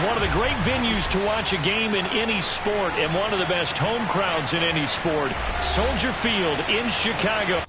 one of the great venues to watch a game in any sport and one of the best home crowds in any sport. Soldier Field in Chicago.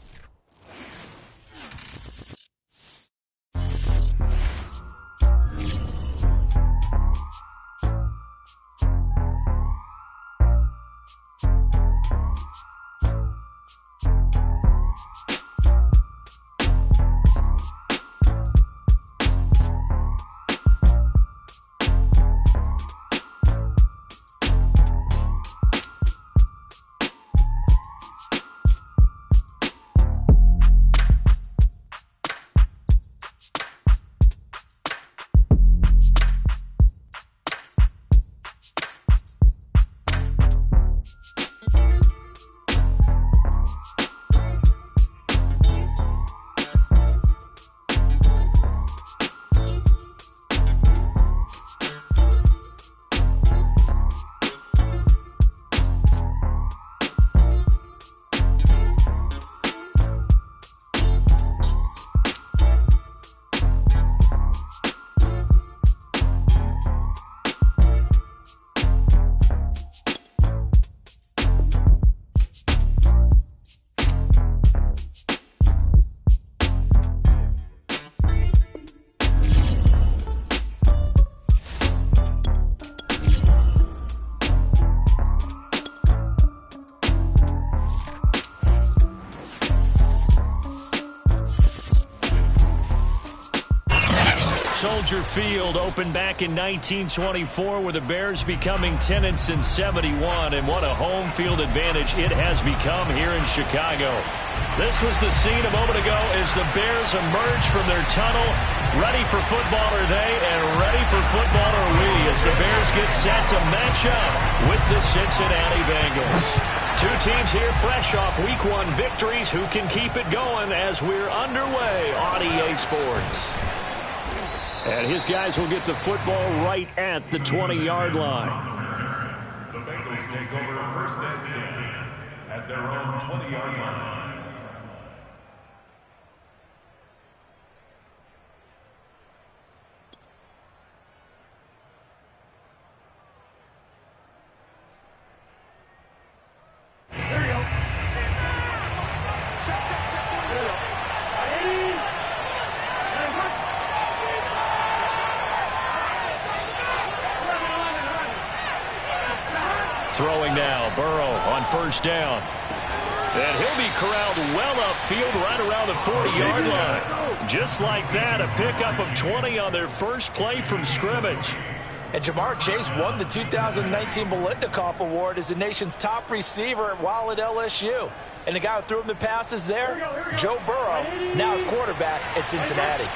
Soldier Field opened back in 1924 with the Bears becoming 10-71, and what a home field advantage it has become here in Chicago. This was the scene a moment ago as the Bears emerged from their tunnel. Ready for football are they, and ready for football are we as the Bears get set to match up with the Cincinnati Bengals. Two teams here fresh off Week 1 victories. Who can keep it going as we're underway on EA Sports? And his guys will get the football right at the 20-yard line. The Bengals take over first and 10 at their own 20-yard line. Throwing now, Burrow on first down. And he'll be corralled well upfield right around the 40-yard line. Just like that, a pickup of 20 on their first play from scrimmage. And Jamar Chase won the 2019 Biletnikoff Award as the nation's top receiver while at LSU. And the guy who threw him the passes there, Joe Burrow, now is quarterback at Cincinnati.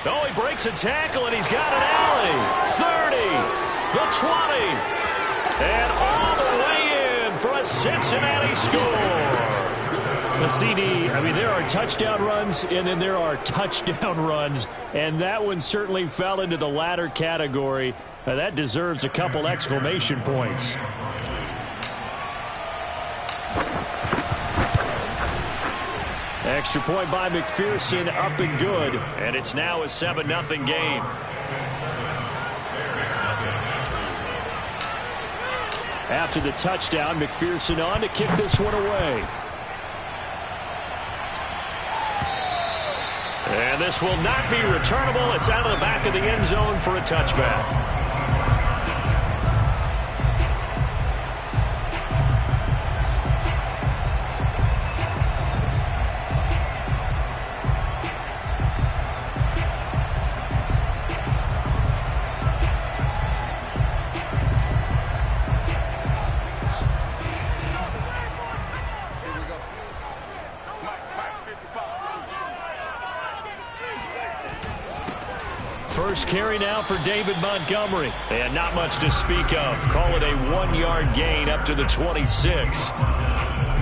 Oh, he breaks a tackle, and he's got an alley. 30, the 20, and all the way in for a Cincinnati score. The CD, I mean, there are touchdown runs, and then there are touchdown runs, and that one certainly fell into the latter category. That deserves a couple exclamation points. Extra point by McPherson, up and good. And it's now a 7-0 game. After the touchdown, McPherson on to kick this one away. And this will not be returnable. It's out of the back of the end zone for a touchback. First carry now for David Montgomery. And not much to speak of. Call it a 1-yard gain up to the 26.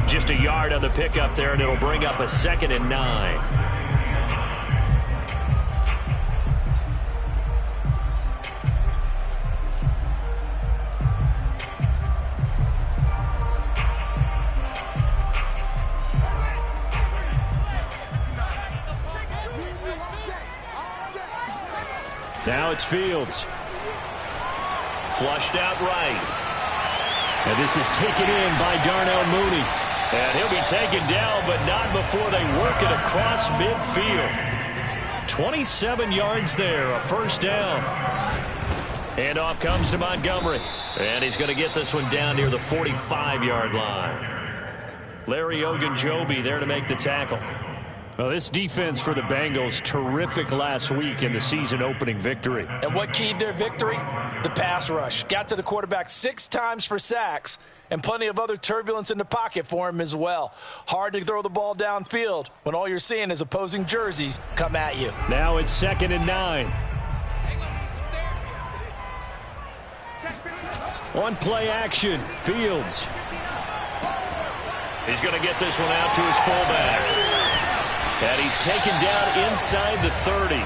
Just a yard on the pickup there, and it'll bring up a 2nd and 9. Now it's Fields. Flushed out right. And this is taken in by Darnell Mooney. And he'll be taken down, but not before they work it across midfield. 27 yards there, a first down. And off comes to Montgomery. And he's going to get this one down near the 45-yard line. Larry Ogunjobi there to make the tackle. Well, this defense for the Bengals, terrific last week in the season-opening victory. And what keyed their victory? The pass rush. Got to the quarterback 6 times for sacks, and plenty of other turbulence in the pocket for him as well. Hard to throw the ball downfield when all you're seeing is opposing jerseys come at you. Now it's 2nd and 9. On play action, Fields. He's going to get this one out to his fullback. And he's taken down inside the 30.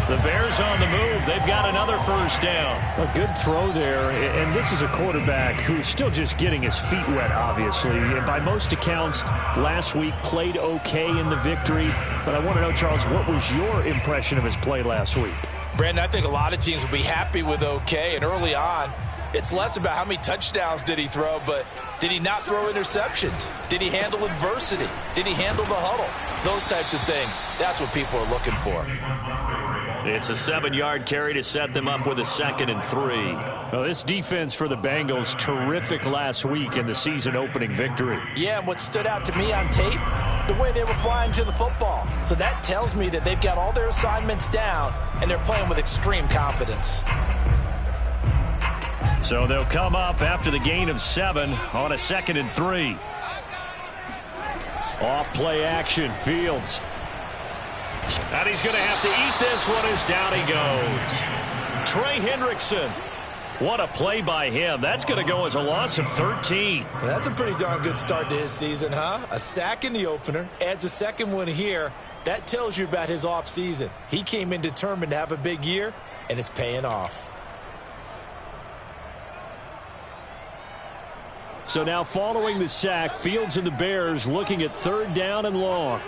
The Bears on the move. They've got another first down. A good throw there, and this is a quarterback who's still just getting his feet wet, obviously. And by most accounts, last week played okay in the victory. But I want to know, Charles, what was your impression of his play last week? Brandon, I think a lot of teams will be happy with okay, and early on, it's less about how many touchdowns did he throw, but did he not throw interceptions? Did he handle adversity? Did he handle the huddle? Those types of things. That's what people are looking for. It's a 7-yard carry to set them up with a 2nd and 3. Well, this defense for the Bengals, terrific last week in the season-opening victory. Yeah, and what stood out to me on tape, the way they were flying to the football. So that tells me that they've got all their assignments down, and they're playing with extreme confidence. So they'll come up after the gain of 7 on a 2nd and 3. Off play action, Fields. And he's going to have to eat this one as down he goes. Trey Hendrickson. What a play by him. That's going to go as a loss of 13. Well, that's a pretty darn good start to his season, huh? A sack in the opener, adds a second one here. That tells you about his offseason. He came in determined to have a big year, and it's paying off. So now following the sack, Fields and the Bears looking at 3rd down and long.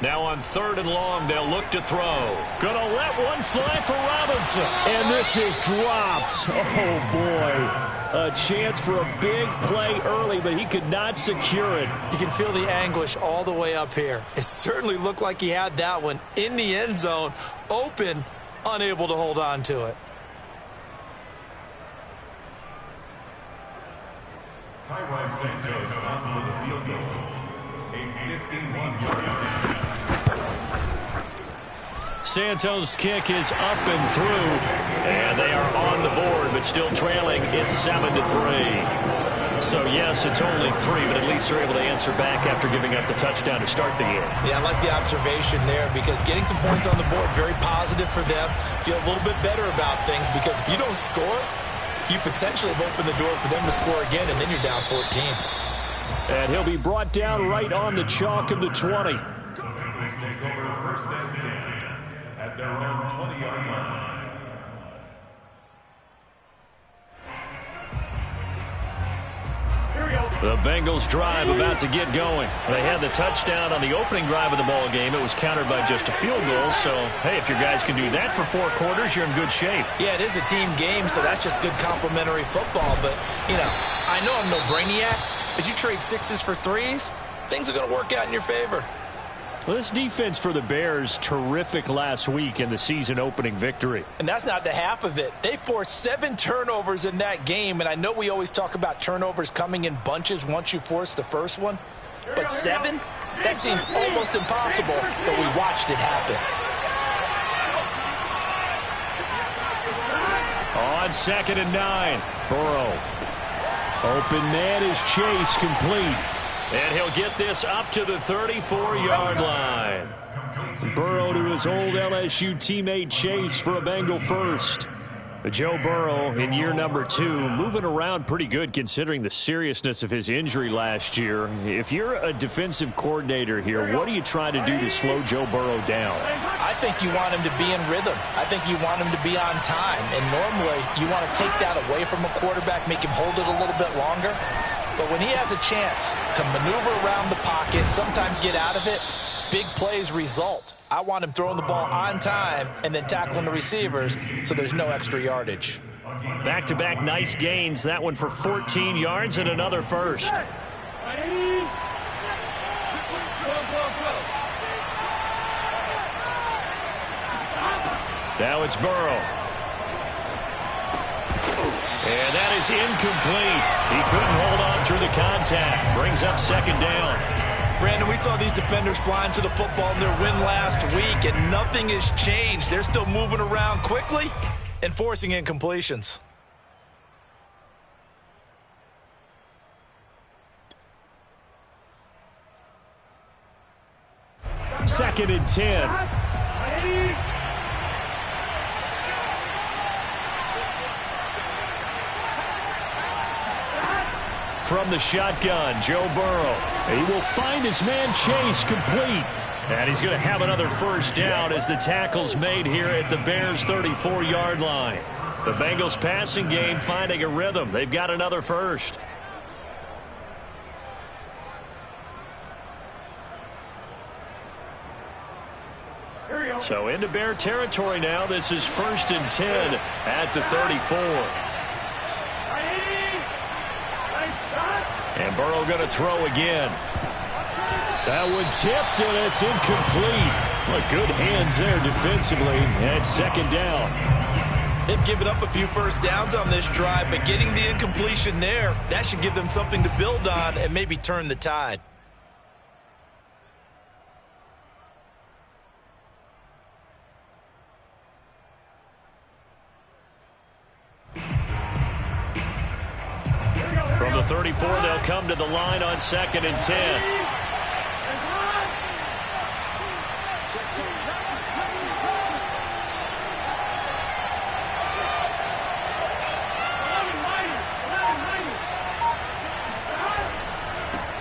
Now on 3rd and long, they'll look to throw. Gonna let one fly for Robinson. And this is dropped. Oh, boy. A chance for a big play early, but he could not secure it. You can feel the anguish all the way up here. It certainly looked like he had that one in the end zone, open, unable to hold on to it. Tyrone Santos on for the field goal. A 51-yard attempt. Santos' kick is up and through, and they are on the board, but still trailing. It's 7-3. So, yes, it's only 3, but at least they're able to answer back after giving up the touchdown to start the game. Yeah, I like the observation there because getting some points on the board, very positive for them. Feel a little bit better about things because if you don't score, you potentially have opened the door for them to score again, and then you're down 14. And he'll be brought down right on the chalk of the 20. The Bengals take over 1st and 10 at their own 20-yard line. The Bengals drive about to get going. They had the touchdown on the opening drive of the ball game. It was countered by just a field goal. So, hey, if your guys can do that for 4 quarters, you're in good shape. Yeah, it is a team game, so that's just good complimentary football. But, you know, I know I'm no brainiac, but you trade 6s for 3s, things are going to work out in your favor. Well, this defense for the Bears, terrific last week in the season-opening victory. And that's not the half of it. They forced 7 turnovers in that game, and I know we always talk about turnovers coming in bunches once you force the first one. But 7? That seems almost impossible, but we watched it happen. On 2nd and 9. Burrow. Open man is Chase, complete. And he'll get this up to the 34-yard line. Burrow to his old LSU teammate Chase for a Bengal first. Joe Burrow in year number 2, moving around pretty good considering the seriousness of his injury last year. If you're a defensive coordinator here, what are you trying to do to slow Joe Burrow down? I think you want him to be in rhythm. I think you want him to be on time. And normally you want to take that away from a quarterback, make him hold it a little bit longer. But when he has a chance to maneuver around the pocket, sometimes get out of it, big plays result. I want him throwing the ball on time and then tackling the receivers so there's no extra yardage. Back-to-back nice gains. That one for 14 yards and another first. Now it's Burrow. And that is incomplete. He couldn't hold on through the contact. Brings up second down. Brandon, we saw these defenders flying to the football in their win last week, and nothing has changed. They're still moving around quickly and forcing incompletions. Second and 10. From the shotgun, Joe Burrow. He will find his man Chase complete. And he's going to have another first down as the tackle's made here at the Bears' 34-yard line. The Bengals passing game finding a rhythm. They've got another first. So into Bear territory now. This is 1st and 10 at the 34. And Burrow going to throw again. That one tipped, and it's incomplete. Well, good hands there defensively. And second down. They've given up a few first downs on this drive, but getting the incompletion there, that should give them something to build on and maybe turn the tide. From the 34, they'll come to the line on 2nd and 10.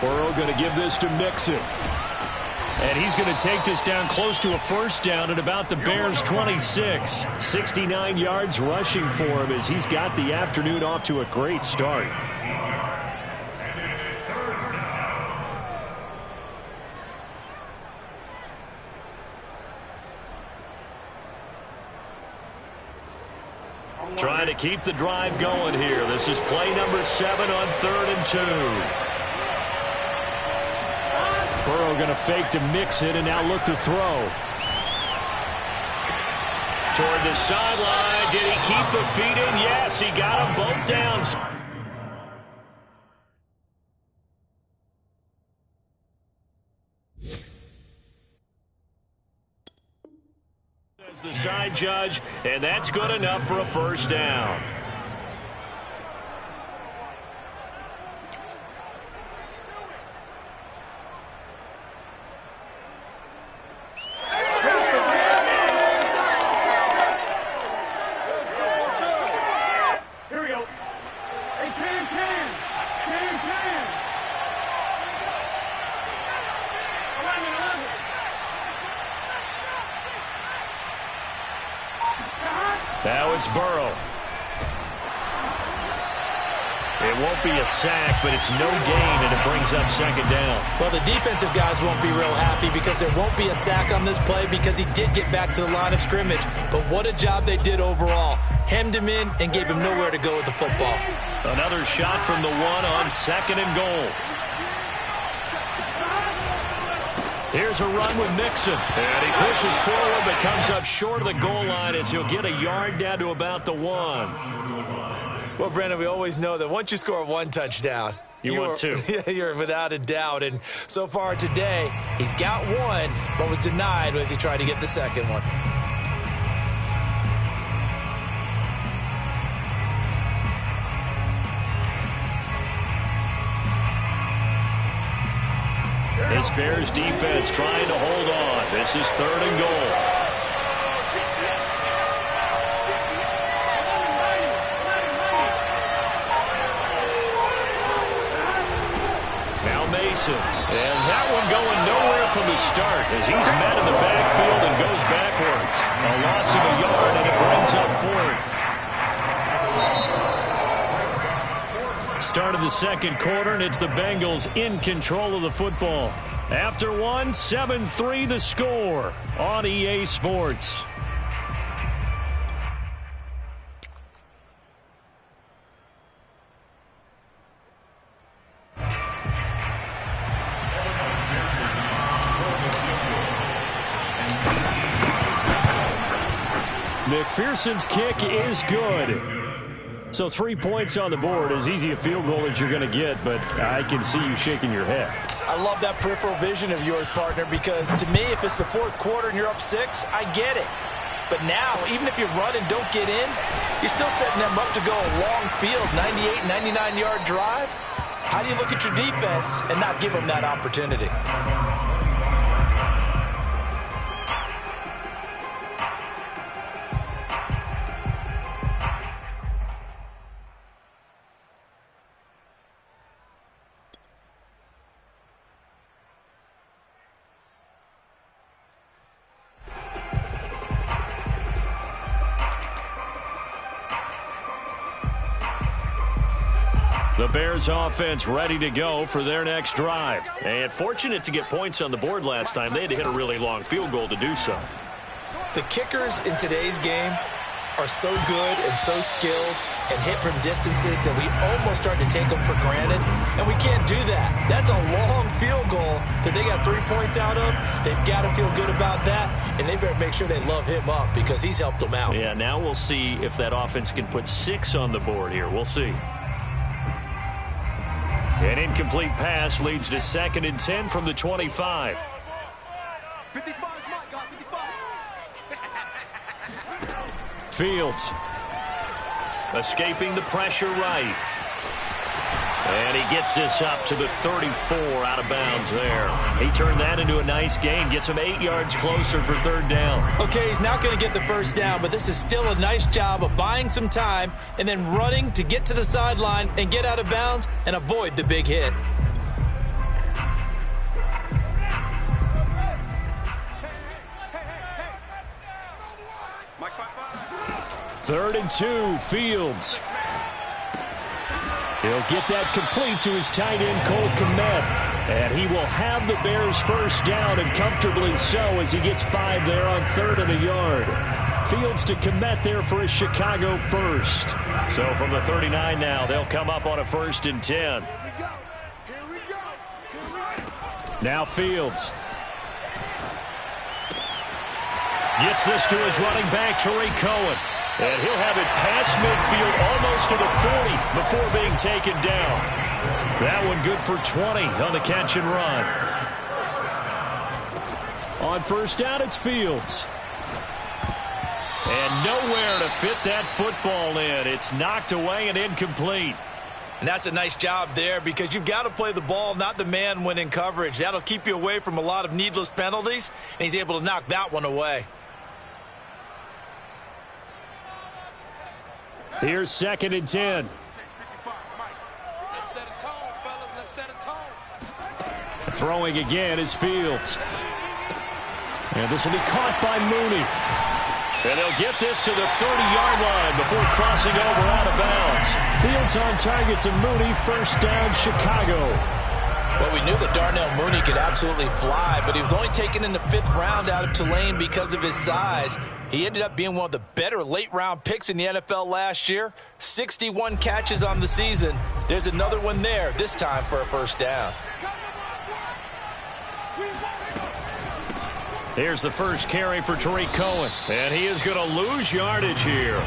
Burrow going to give this to Mixon. And he's going to take this down close to a first down at about the Bears' 26. 69 yards rushing for him as he's got the afternoon off to a great start. Trying to keep the drive going here. This is play number 7 on 3rd and 2. Burrow going to fake to Mixon and now look to throw. Toward the sideline. Did he keep the feet in? Yes, he got them both down. As the side judge, and that's good enough for a first down. Now it's Burrow. It won't be a sack, but it's no gain, and it brings up second down. Well, the defensive guys won't be real happy because there won't be a sack on this play because he did get back to the line of scrimmage. But what a job they did overall. Hemmed him in and gave him nowhere to go with the football. Another shot from the 1 on 2nd and goal. Here's a run with Mixon. And he pushes forward but comes up short of the goal line as he'll get a yard down to about the 1. Well, Brandon, we always know that once you score 1 touchdown, you want 2. You're without a doubt. And so far today, he's got 1, but was denied as he tried to get the second one. This Bears defense trying to hold on. This is 3rd and goal. Now Mason. And that one going nowhere from the start as he's met in the backfield and goes backwards. A loss of a yard, and it brings up 4th. Start of the 2nd quarter, and it's the Bengals in control of the football. After one, 7-3 the score on EA Sports. McPherson's kick is good. So 3 points on the board, as easy a field goal as you're going to get, but I can see you shaking your head. I love that peripheral vision of yours, partner, because to me, if it's the fourth quarter and you're up 6, I get it. But now, even if you run and don't get in, you're still setting them up to go a long field, 98, 99-yard drive. How do you look at your defense and not give them that opportunity? The Bears offense ready to go for their next drive. And fortunate to get points on the board last time. They had to hit a really long field goal to do so. The kickers in today's game are so good and so skilled and hit from distances that we almost start to take them for granted. And we can't do that. That's a long field goal that they got 3 points out of. They've got to feel good about that. And they better make sure they love him up because he's helped them out. Yeah, now we'll see if that offense can put 6 on the board here. We'll see. An incomplete pass leads to 2nd and 10 from the 25. Fields escaping the pressure right. And he gets this up to the 34 out of bounds there. He turned that into a nice gain. Gets him 8 yards closer for 3rd down. Okay, he's not going to get the first down, but this is still a nice job of buying some time and then running to get to the sideline and get out of bounds and avoid the big hit. Third and 2, Fields. He'll get that complete to his tight end, Cole Kmet. And he will have the Bears first down, and comfortably so, as he gets 5 there on 3rd and a yard. Fields to Kmet there for a Chicago first. So from the 39 now, they'll come up on a 1st and 10. Now Fields. Gets this to his running back, Tariq Cohen. And he'll have it past midfield, almost to the 40 before being taken down. That one good for 20 on the catch and run. On 1st down, it's Fields. And nowhere to fit that football in. It's knocked away and incomplete. And that's a nice job there because you've got to play the ball, not the man when in coverage. That'll keep you away from a lot of needless penalties, and he's able to knock that one away. Here's 2nd and 10. Let's set a tone, fellas. Let's set a tone. Throwing again is Fields. And this will be caught by Mooney. And they'll get this to the 30-yard line before crossing over out of bounds. Fields on target to Mooney. 1st down, Chicago. Well, we knew that Darnell Mooney could absolutely fly, but he was only taken in the 5th round out of Tulane because of his size. He ended up being one of the better late-round picks in the NFL last year. 61 catches on the season. There's another one there, this time for a 1st down. Here's the first carry for Tariq Cohen. And he is going to lose yardage here.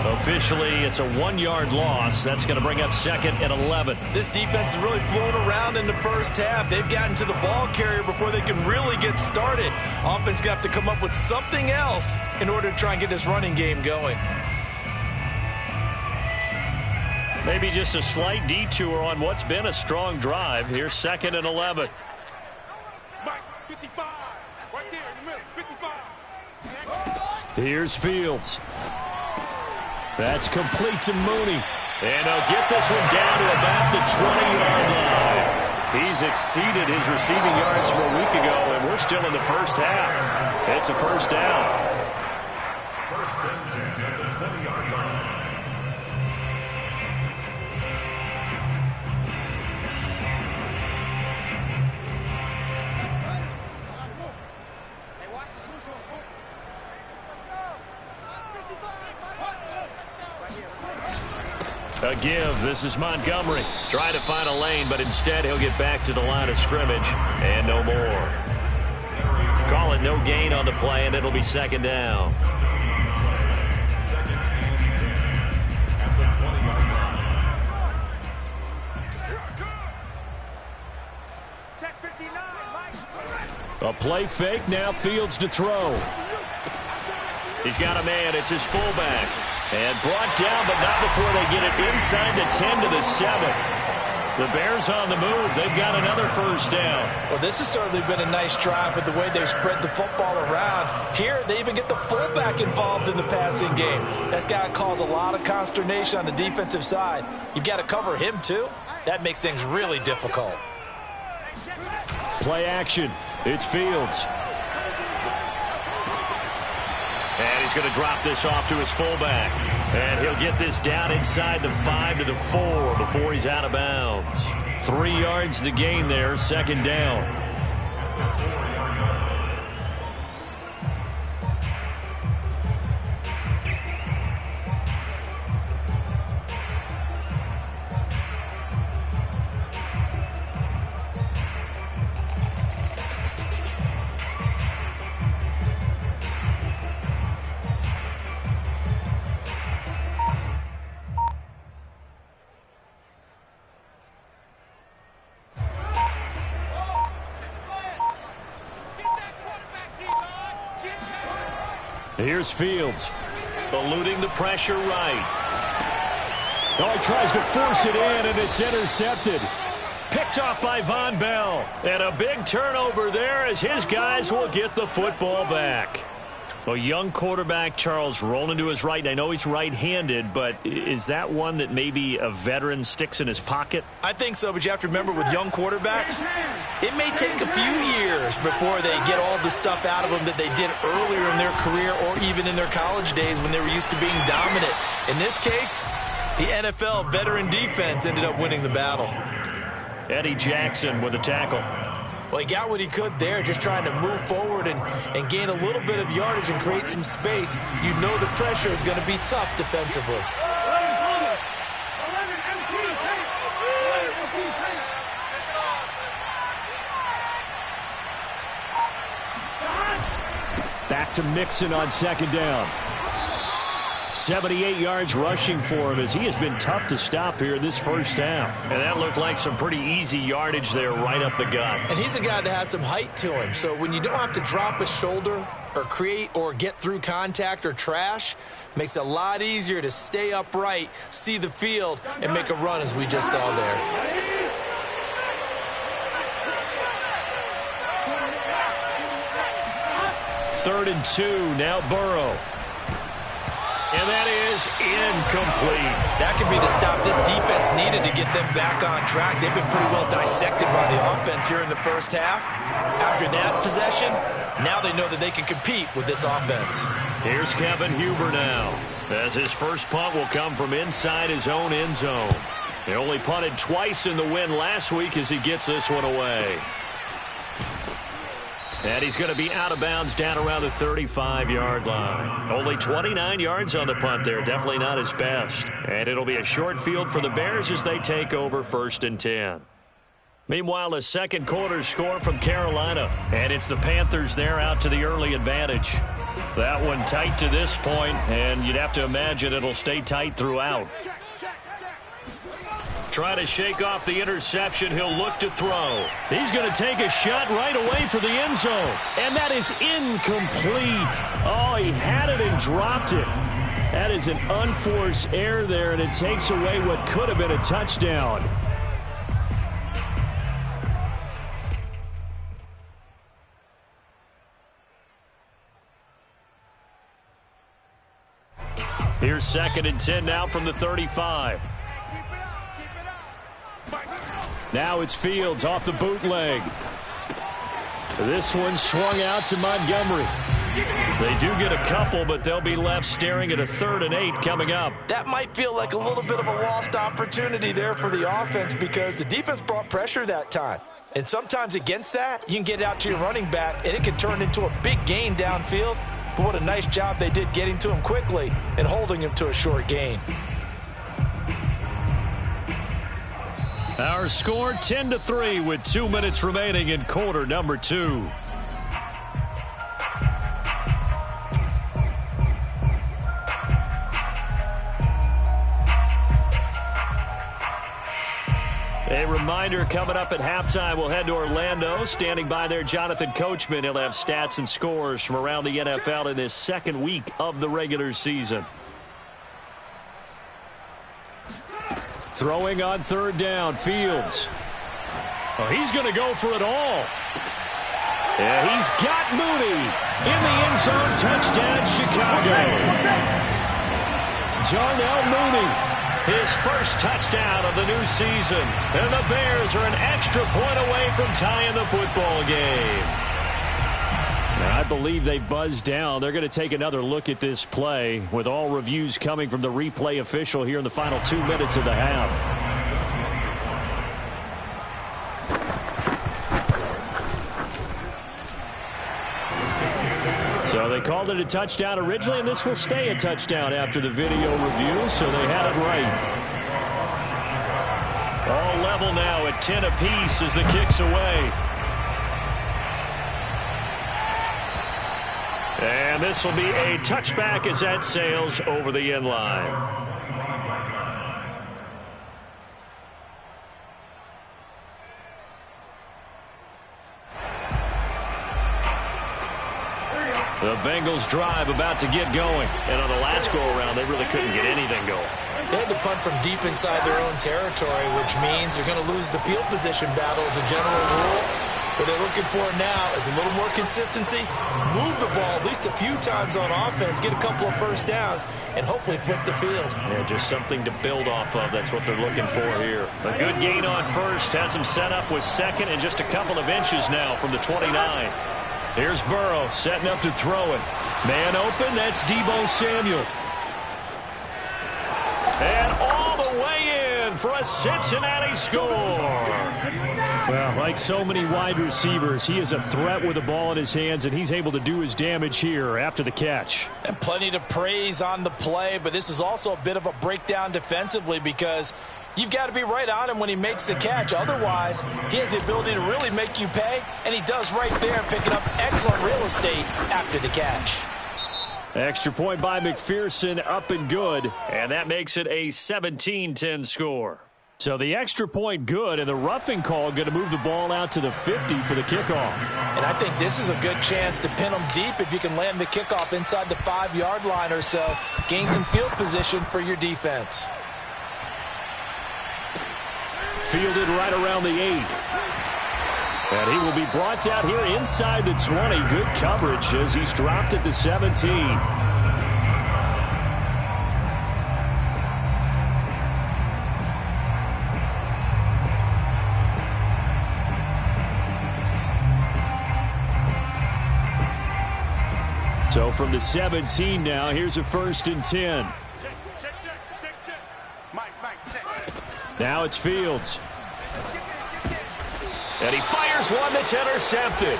Officially, it's a 1-yard loss. That's going to bring up 2nd and 11. This defense is really flown around in the first half. They've gotten to the ball carrier before they can really get started. Offense going to have to come up with something else in order to try and get this running game going. Maybe just a slight detour on what's been a strong drive. Here's 2nd and 11. Mike, 55. Right there in the middle, 55. Here's Fields. That's complete to Mooney. And he'll get this one down to about the 20-yard line. He's exceeded his receiving yards from a week ago, and we're still in the first half. It's a 1st down. 1st and 10 at the 20-yard line. A give. This is Montgomery. Trying to find a lane, but instead he'll get back to the line of scrimmage. And no more. Call it no gain on the play, and it'll be second down. Second and 10 at the 20-yard line. Check 59, Mike. A play fake. Now Fields to throw. He's got a man. It's his fullback. And brought down, but not before they get it inside the 10 to the 7. The Bears on the move. They've got another first down. Well, this has certainly been a nice drive with the way they've spread the football around. Here, they even get the fullback involved in the passing game. That's got to cause a lot of consternation on the defensive side. You've got to cover him, too. That makes things really difficult. Play action. It's Fields. And he's going to drop this off to his fullback. And he'll get this down inside the 5 to the 4 before he's out of bounds. 3 yards the gain there, second down. Here's Fields. Eluding the pressure right. Oh, he tries to force it in, and it's intercepted. Picked off by Von Bell. And a big turnover there as his guys will get the football back. A young quarterback, Charles, rolling to his right. And I know he's right-handed, but is that one that maybe a veteran sticks in his pocket? I think so, but you have to remember with young quarterbacks, it may take a few years before they get all the stuff out of them that they did earlier in their career or even in their college days when they were used to being dominant. In this case, the NFL veteran defense ended up winning the battle. Eddie Jackson with a tackle. Well, he got what he could there, just trying to move forward and gain a little bit of yardage and create some space. You know the pressure is going to be tough defensively. Back to Mixon on second down. 78 yards rushing for him as he has been tough to stop here in this first half. And that looked like some pretty easy yardage there right up the gut. And he's a guy that has some height to him. So when you don't have to drop a shoulder or create or get through contact or trash, makes it a lot easier to stay upright, see the field, and make a run as we just saw there. Third and 2, now Burrow. And that is incomplete. That could be the stop this defense needed to get them back on track. They've been pretty well dissected by the offense here in the first half. After that possession, now they know that they can compete with this offense. Here's Kevin Huber now, as his first punt will come from inside his own end zone. He only punted twice in the win last week as he gets this one away. And he's going to be out of bounds down around the 35-yard line. Only 29 yards on the punt there. Definitely not his best. And it'll be a short field for the Bears as they take over first and 10. Meanwhile, the second quarter score from Carolina. And it's the Panthers there out to the early advantage. That one tight to this point, and you'd have to imagine it'll stay tight throughout. Trying to shake off the interception. He'll look to throw. He's going to take a shot right away for the end zone. And that is incomplete. Oh, he had it and dropped it. That is an unforced error there, and it takes away what could have been a touchdown. Here's second and 10 now from the 35. Now it's Fields off the bootleg. This one swung out to Montgomery. They do get a couple, but they'll be left staring at a 3rd and 8 coming up. That might feel like a little bit of a lost opportunity there for the offense because the defense brought pressure that time. And sometimes against that, you can get out to your running back, and it can turn into a big gain downfield. But what a nice job they did getting to him quickly and holding him to a short gain. Our score 10-3 with 2 minutes remaining in quarter number 2. A reminder, coming up at halftime, we'll head to Orlando. Standing by there, Jonathan Coachman. He'll have stats and scores from around the NFL in this second week of the regular season. Throwing on third down, Fields. Oh, he's going to go for it all. Yeah, he's got Mooney in the end zone. Touchdown, Chicago. Darnell Mooney. His first touchdown of the new season. And the Bears are an extra point away from tying the football game. Now, I believe they buzzed down. They're going to take another look at this play with all reviews coming from the replay official here in the final 2 minutes of the half. So they called it a touchdown originally, and this will stay a touchdown after the video review, so they had it right. All level now at 10 apiece as the kick's away. And this will be a touchback as that sails over the end line. The Bengals drive about to get going. And on the last go-around, they really couldn't get anything going. They had to punt from deep inside their own territory, which means they're going to lose the field position battle as a general rule. What they're looking for now is a little more consistency, move the ball at least a few times on offense, get a couple of first downs, and hopefully flip the field. Yeah, just something to build off of. That's what they're looking for here. A good gain on first. Has them set up with second and just a couple of inches now from the 29. Here's Burrow setting up to throw it. Man open, that's Deebo Samuel. And all the way in for a Cincinnati score. Well, like so many wide receivers, he is a threat with the ball in his hands, and he's able to do his damage here after the catch. And plenty to praise on the play, but this is also a bit of a breakdown defensively because you've got to be right on him when he makes the catch. Otherwise, he has the ability to really make you pay, and he does right there, picking up excellent real estate after the catch. Extra point by McPherson, up and good, and that makes it a 17-10 score. So the extra point good, and the roughing call going to move the ball out to the 50 for the kickoff. And I think this is a good chance to pin them deep if you can land the kickoff inside the 5-yard line or so. Gain some field position for your defense. Fielded right around the 8. And he will be brought down here inside the 20. Good coverage as he's dropped at the 17. So from the 17 now, here's a 1st and 10. Now it's Fields. And he fires one that's intercepted.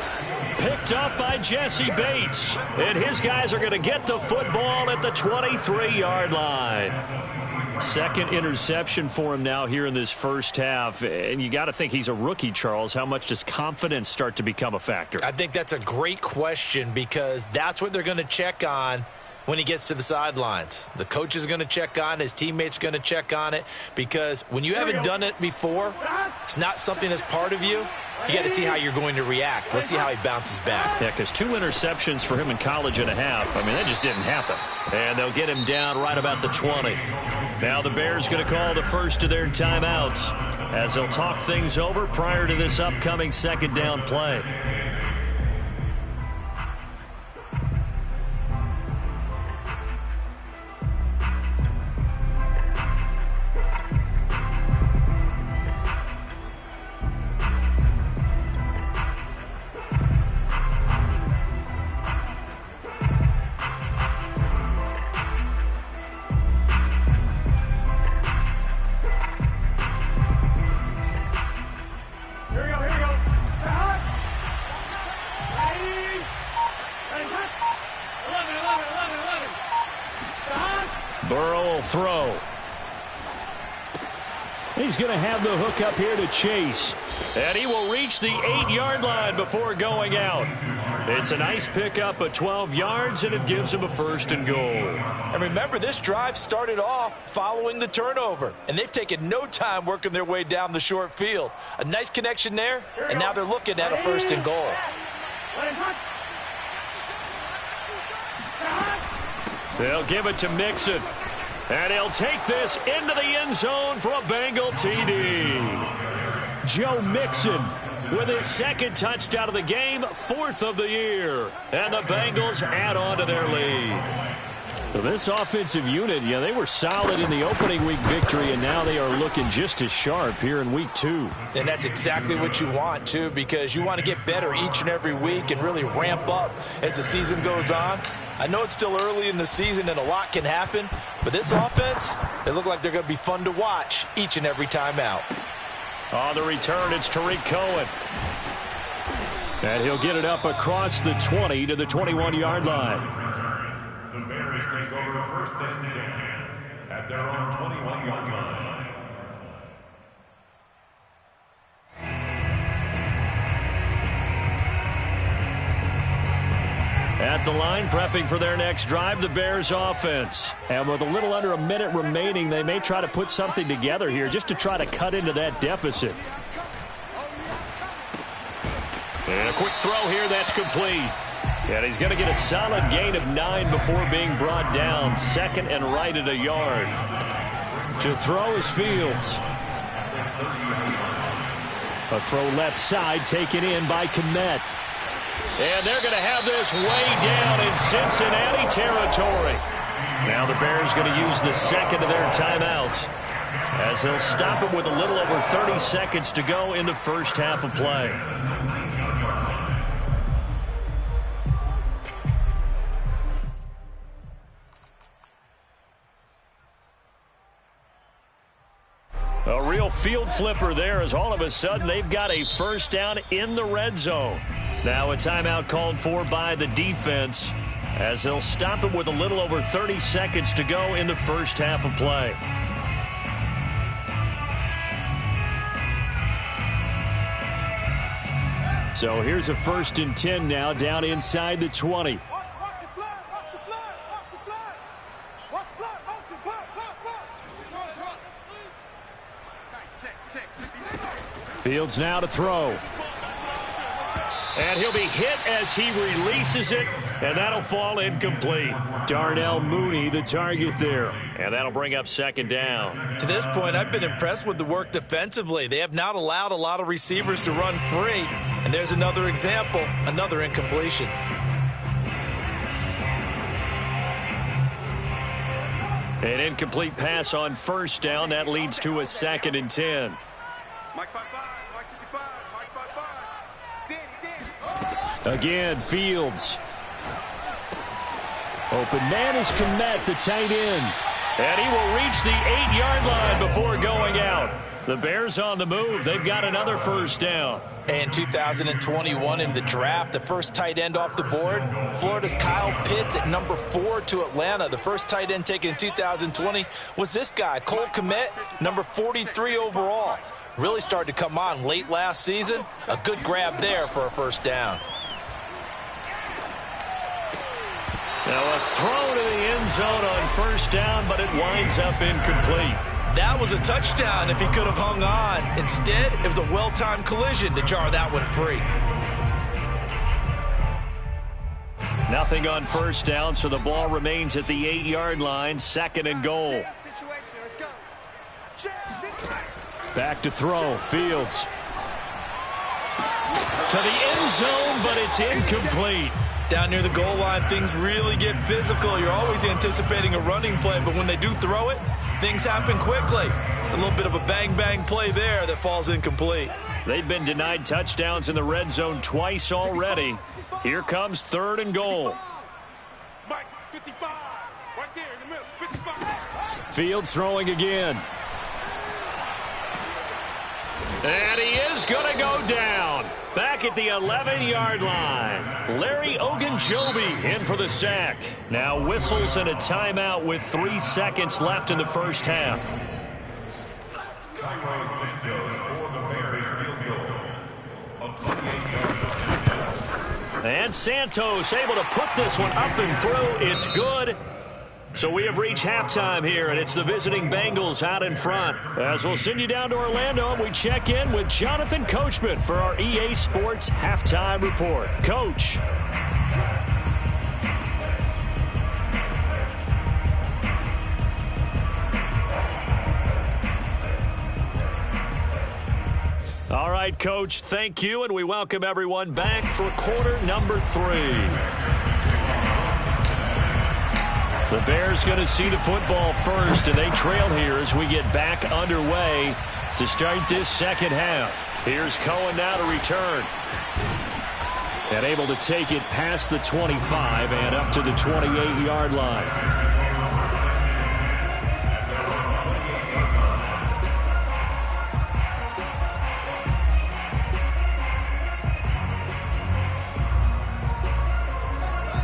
Picked up by Jesse Bates. And his guys are going to get the football at the 23-yard line. Second interception for him now here in this first half. And you got to think he's a rookie, Charles. How much does confidence start to become a factor? I think that's a great question because that's what they're going to check on when he gets to the sidelines. The coach is going to check on it. His teammates are going to check on it because when you haven't done it before, it's not something that's part of you. You got to see how you're going to react. Let's see how he bounces back. Yeah, because 2 interceptions for him in college and a half. I mean, that just didn't happen. And they'll get him down right about the 20. Now the Bears going to call the first of their timeouts as they'll talk things over prior to this upcoming second down play. Burrow will throw. He's going to have the hook up here to Chase. And he will reach the 8-yard line before going out. It's a nice pickup of 12 yards, and it gives him a 1st and goal. And remember, this drive started off following the turnover, and they've taken no time working their way down the short field. A nice connection there, and now they're looking at a 1st and goal. They'll give it to Mixon. And he'll take this into the end zone for a Bengal TD. Joe Mixon with his 2nd touchdown of the game, 4th of the year. And the Bengals add on to their lead. So this offensive unit, they were solid in the opening week victory, and now they are looking just as sharp here in week 2. And that's exactly what you want, too, because you want to get better each and every week and really ramp up as the season goes on. I know it's still early in the season and a lot can happen, but this offense, they look like they're going to be fun to watch each and every time out. On the return, it's Tariq Cohen. And he'll get it up across the 20 to the 21-yard line. The Bears take over 1st and 10 at their own 21-yard line. At the line, prepping for their next drive, the Bears offense. And with a little under a minute remaining, they may try to put something together here just to try to cut into that deficit. And a quick throw here, that's complete. And he's going to get a solid gain of 9 before being brought down. 2nd and right at a yard. To throw is Fields. A throw left side taken in by Kmet. And they're going to have this way down in Cincinnati territory. Now the Bears going to use the 2nd of their timeouts as they'll stop it with a little over 30 seconds to go in the first half of play. A real field flipper there as all of a sudden they've got a 1st down in the red zone. Now a timeout called for by the defense as they'll stop it with a little over 30 seconds to go in the first half of play. So here's a 1st and 10 now down inside the 20. Fields now to throw. And he'll be hit as he releases it, and that'll fall incomplete. Darnell Mooney, the target there. And that'll bring up 2nd down. To this point, I've been impressed with the work defensively. They have not allowed a lot of receivers to run free. And there's another example, another incompletion. An incomplete pass on 1st down. That leads to a 2nd and 10. Again, Fields. Open man is Kmet, the tight end. And he will reach the 8-yard line before going out. The Bears on the move. They've got another 1st down. And 2021 in the draft, the first tight end off the board, Florida's Kyle Pitts at number 4 to Atlanta. The first tight end taken in 2020 was this guy, Cole Kmet, number 43 overall. Really started to come on late last season. A good grab there for a 1st down. Now a throw to the end zone on 1st down, but it winds up incomplete. That was a touchdown if he could have hung on. Instead, it was a well-timed collision to jar that one free. Nothing on 1st down, so the ball remains at the 8-yard line. 2nd and goal. Back to throw. Fields. To the end zone, but it's incomplete. Down near the goal line, things really get physical. You're always anticipating a running play, but when they do throw it, things happen quickly. A little bit of a bang-bang play there that falls incomplete. They've been denied touchdowns in the red zone twice already. Here comes 3rd and goal. Mike, 55, right there in the middle, 55. Fields throwing again. And he is going to go down. Back at the 11-yard line. Larry Ogunjobi in for the sack. Now whistles and a timeout with 3 seconds left in the first half. Santos for the Bears field goal of 28 yards. And Santos able to put this one up and through. It's good. So we have reached halftime here, and it's the visiting Bengals out in front. As we'll send you down to Orlando, and we check in with Jonathan Coachman for our EA Sports Halftime Report. Coach. All right, Coach, thank you, and we welcome everyone back for quarter number 3. The Bears going to see the football first, and they trail here as we get back underway to start this second half. Here's Cohen now to return. And able to take it past the 25 and up to the 28-yard line.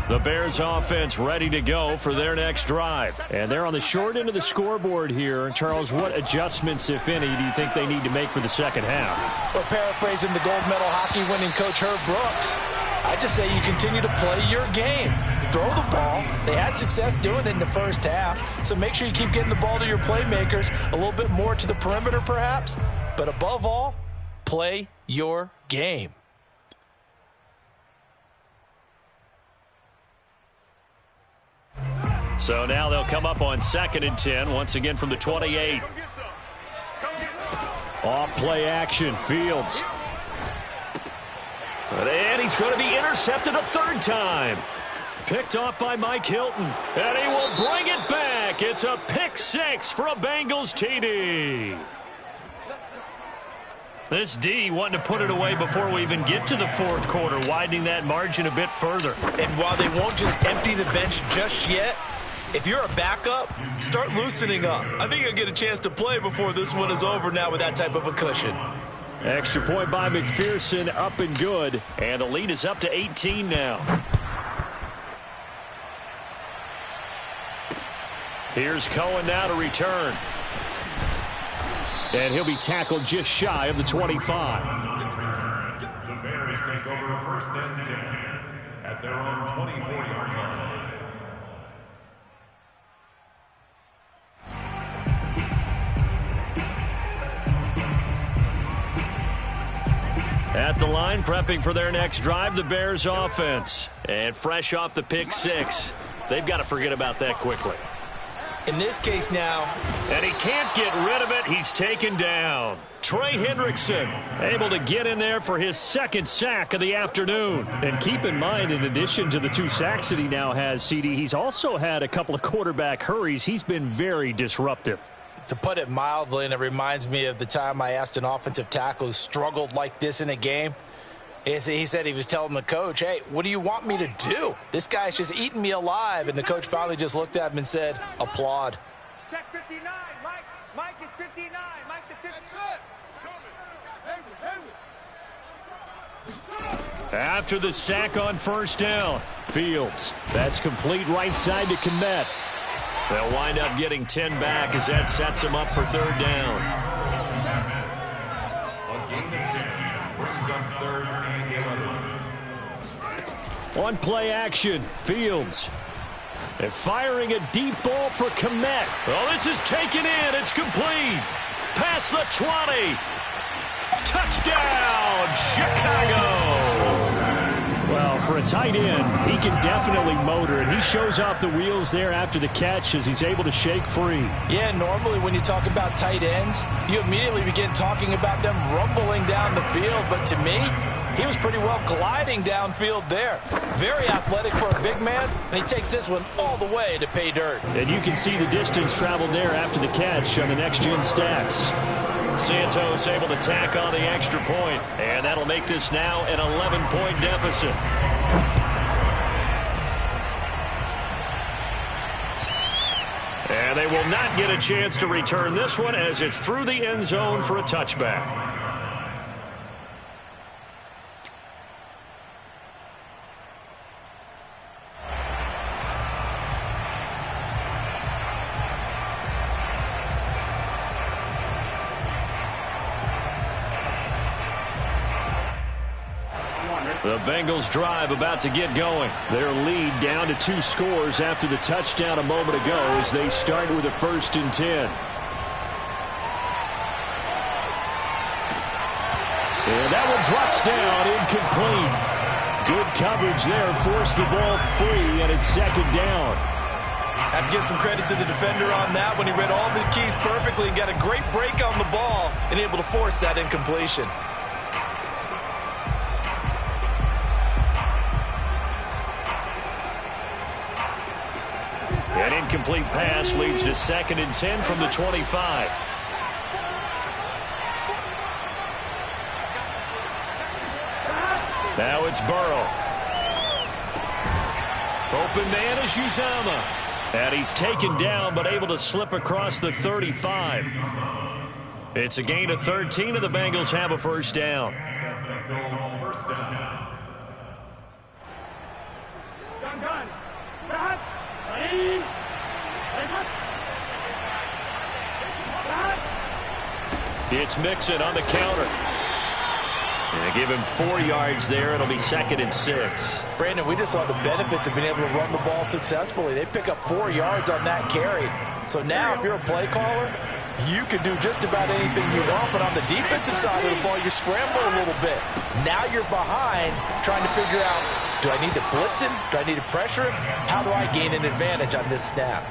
The Bears offense ready to go for their next drive. And they're on the short end of the scoreboard here. Charles, what adjustments, if any, do you think they need to make for the second half? Well, paraphrasing the gold medal hockey winning coach Herb Brooks, I just say you continue to play your game. Throw the ball. They had success doing it in the first half. So make sure you keep getting the ball to your playmakers, a little bit more to the perimeter perhaps. But above all, play your game. So now they'll come up on 2nd and 10, once again from the 28. Off play action, Fields. And he's going to be intercepted a third time. Picked off by Mike Hilton. And he will bring it back. It's a pick 6 for a Bengals TD. This D wanting to put it away before we even get to the fourth quarter, widening that margin a bit further. And while they won't just empty the bench just yet, if you're a backup, start loosening up. I think you'll get a chance to play before this one is over now with that type of a cushion. Extra point by McPherson, up and good. And the lead is up to 18 now. Here's Cohen now to return. And he'll be tackled just shy of the 25. The Bears take over 1st and 10 at their own 24-yard line. At the line, prepping for their next drive, the Bears offense. And fresh off the pick 6, they've got to forget about that quickly. In this case now. And he can't get rid of it. He's taken down. Trey Hendrickson able to get in there for his 2nd sack of the afternoon. And keep in mind, in addition to the 2 sacks that he now has, CD, he's also had a couple of quarterback hurries. He's been very disruptive. To put it mildly, and it reminds me of the time I asked an offensive tackle who struggled like this in a game. He said he was telling the coach, hey, what do you want me to do? This guy's just eating me alive. And the coach finally just looked at him and said, applaud. Check 59, Mike. Mike is 59. Mike the 59. After the sack on 1st down, Fields. That's complete right side to Kmet. They'll wind up getting 10 back as that sets them up for 3rd down. A gain of 10 brings up 3rd and 11. On play action, Fields. And firing a deep ball for Kmet. Oh, this is taken in. It's complete. Past the 20. Touchdown, Chicago. Well, for a tight end, he can definitely motor it. He shows off the wheels there after the catch as he's able to shake free. Yeah, normally when you talk about tight ends, you immediately begin talking about them rumbling down the field. But to me, he was pretty well gliding downfield there. Very athletic for a big man, and he takes this one all the way to pay dirt. And you can see the distance traveled there after the catch on the next-gen stats. Santos able to tack on the extra point, and that'll make this now an 11-point deficit. And they will not get a chance to return this one as it's through the end zone for a touchback. The Bengals drive about to get going. Their lead down to 2 scores after the touchdown a moment ago as they start with a 1st and 10. And that one drops down, incomplete. Good coverage there, forced the ball free, and it's 2nd down. I have to give some credit to the defender on that when he read all of his keys perfectly and got a great break on the ball and able to force that incompletion. An incomplete pass leads to 2nd and 10 from the 25. Now it's Burrow. Open man is Uzomah. And he's taken down but able to slip across the 35. It's a gain of 13 and the Bengals have a 1st down. It's Mixon on the counter. And they give him 4 yards there. It'll be 2nd and 6. Brandon, we just saw the benefits of being able to run the ball successfully. They pick up 4 yards on that carry. So now if you're a play caller, you can do just about anything you want. But on the defensive side of the ball, you scramble a little bit. Now you're behind trying to figure out, do I need to blitz him? Do I need to pressure him? How do I gain an advantage on this snap?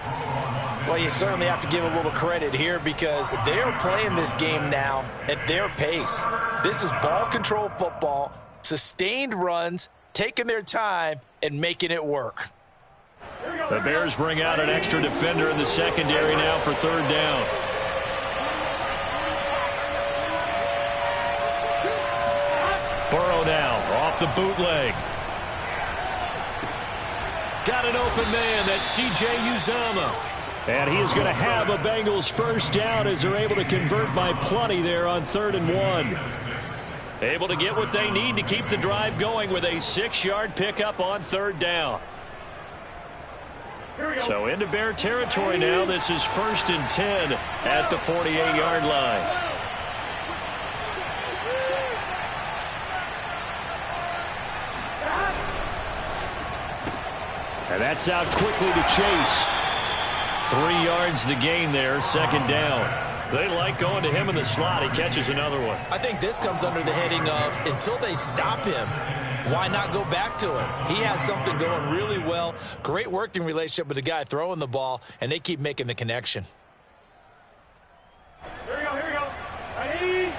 Well, you certainly have to give a little credit here because they're playing this game now at their pace. This is ball control football, sustained runs, taking their time, and making it work. The Bears bring out an extra defender in the secondary now for 3rd down. Burrow now off the bootleg. Got an open man. That's C.J. Uzomah. And he is going to have a Bengals 1st down as they're able to convert by plenty there on 3rd and 1. Able to get what they need to keep the drive going with a 6-yard pickup on 3rd down. So into Bear territory now. This is 1st and 10 at the 48-yard line. And that's out quickly to Chase. 3 yards the gain there, 2nd down. They like going to him in the slot. He catches another one. I think this comes under the heading of until they stop him, why not go back to it? He has something going really well. Great working relationship with the guy throwing the ball, and they keep making the connection. Here we go, here we go. Ready?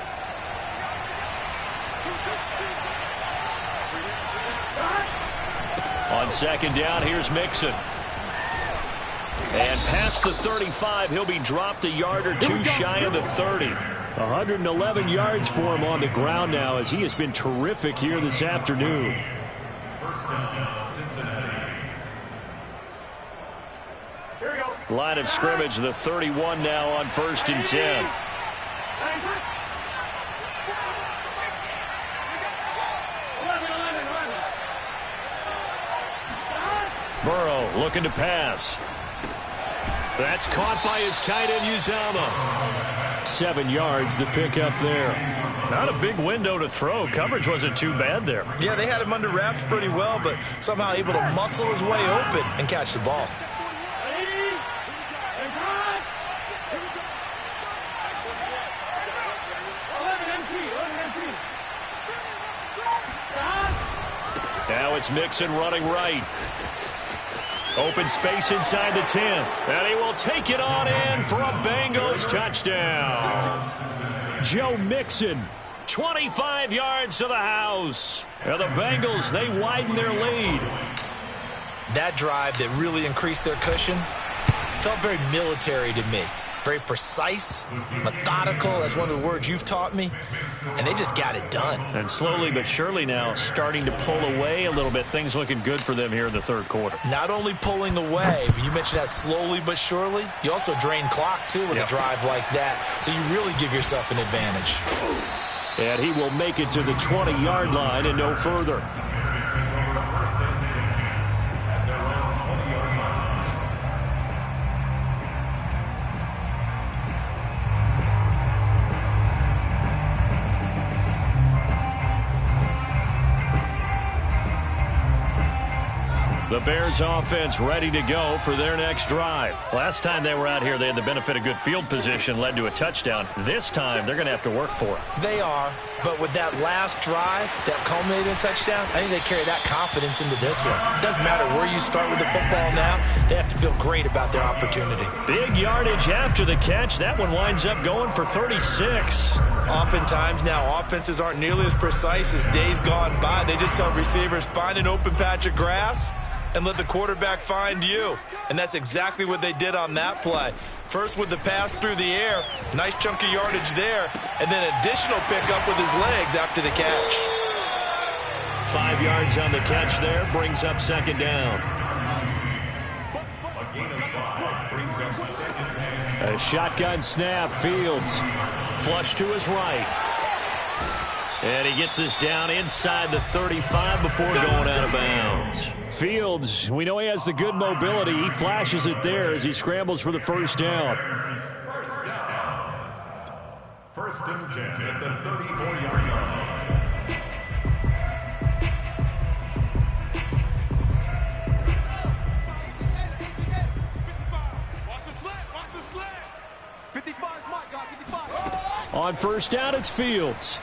On 2nd down, here's Mixon. And past the 35, he'll be dropped a yard or 2 shy of the 30. 111 yards for him on the ground now as he has been terrific here this afternoon. 1st down, Cincinnati. Here we go. Line of scrimmage, the 31 now on 1st and 10. Burrow looking to pass. That's caught by his tight end, Uzomah. 7 yards, the pickup there. Not a big window to throw. Coverage wasn't too bad there. Yeah, they had him under wraps pretty well, but somehow able to muscle his way open and catch the ball. Now it's Mixon running right. Open space inside the 10. And he will take it on in for a Bengals touchdown. Joe Mixon, 25 yards to the house. And the Bengals, they widen their lead. That drive that really increased their cushion felt very military to me. Very precise, methodical. That's one of the words you've taught me. And they just got it done. And slowly but surely now starting to pull away a little bit. Things looking good for them here in the 3rd quarter. Not only pulling away, but you mentioned that slowly but surely. You also drain clock, too, with a drive like that. So you really give yourself an advantage. And he will make it to the 20-yard line and no further. The Bears offense ready to go for their next drive. Last time they were out here, they had the benefit of good field position, led to a touchdown. This time, they're going to have to work for it. They are, but with that last drive that culminated in a touchdown, I think they carry that confidence into this one. It doesn't matter where you start with the football now. They have to feel great about their opportunity. Big yardage after the catch. That one winds up going for 36. Oftentimes now, offenses aren't nearly as precise as days gone by. They just tell receivers, find an open patch of grass and let the quarterback find you. And that's exactly what they did on that play. First with the pass through the air, nice chunk of yardage there, and then additional pickup with his legs after the catch. 5 yards on the catch there, brings up second down. A shotgun snap, Fields. Flush to his right. And he gets us down inside the 35 before going out of bounds. Fields, we know he has the good mobility. He flashes it there as he scrambles for the first down. First and 10 at the 34-yard line. Watch the slant. Watch the slant. 55 is my guy. 55. On first down, it's Fields.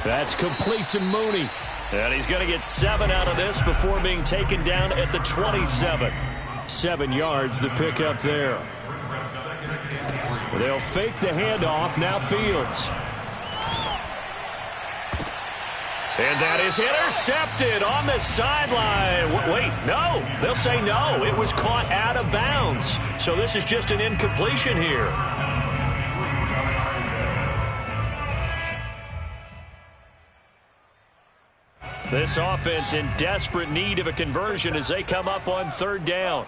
That's complete to Mooney. And he's going to get 7 out of this before being taken down at the 27. 7 yards, the pickup there. They'll fake the handoff. Now Fields. And that is intercepted on the sideline. Wait, no. They'll say no. It was caught out of bounds. So this is just an incompletion here. This offense in desperate need of a conversion as they come up on third down.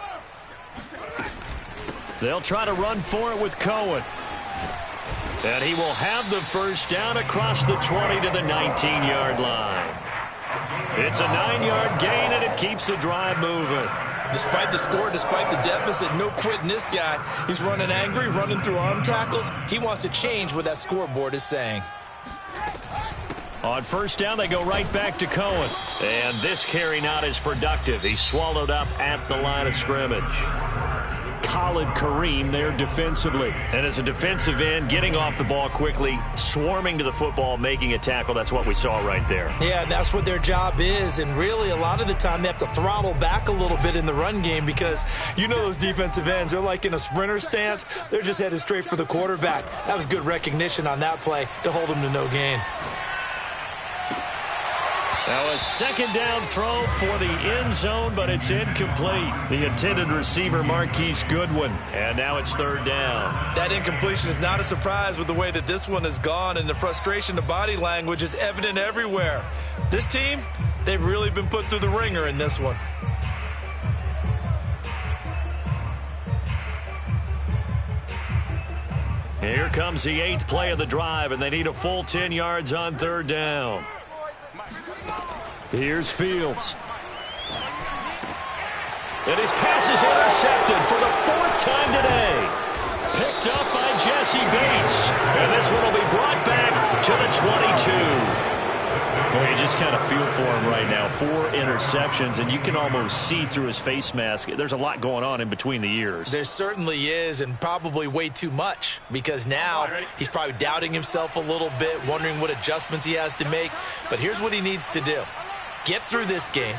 They'll try to run for it with Cohen. And he will have the first down across the 20 to the 19-yard line. It's a 9-yard gain, and it keeps the drive moving. Despite the score, despite the deficit, no quitting this guy. He's running angry, running through arm tackles. He wants to change what that scoreboard is saying. On first down, they go right back to Cohen. And this carry not as productive. He's swallowed up at the line of scrimmage. Khalid Kareem there defensively. And as a defensive end, getting off the ball quickly, swarming to the football, making a tackle. That's what we saw right there. Yeah, that's what their job is. And really, a lot of the time, they have to throttle back a little bit in the run game because you know those defensive ends, they're like in a sprinter stance. They're just headed straight for the quarterback. That was good recognition on that play to hold him to no gain. Now a second down throw for the end zone, but it's incomplete. The intended receiver, Marquise Goodwin. And now it's third down. That incompletion is not a surprise with the way that this one has gone, and the frustration, the body language is evident everywhere. This team, they've really been put through the ringer in this one. Here comes the 8th play of the drive, and they need a full 10 yards on third down. Here's Fields. And his pass is intercepted for the 4th time today. Picked up by Jesse Bates. And this one will be brought back to the 22. Well, you just kind of feel for him right now. 4 interceptions, and you can almost see through his face mask. There's a lot going on in between the ears. There certainly is, and probably way too much, because now he's probably doubting himself a little bit, wondering what adjustments he has to make. But here's what he needs to do. Get through this game,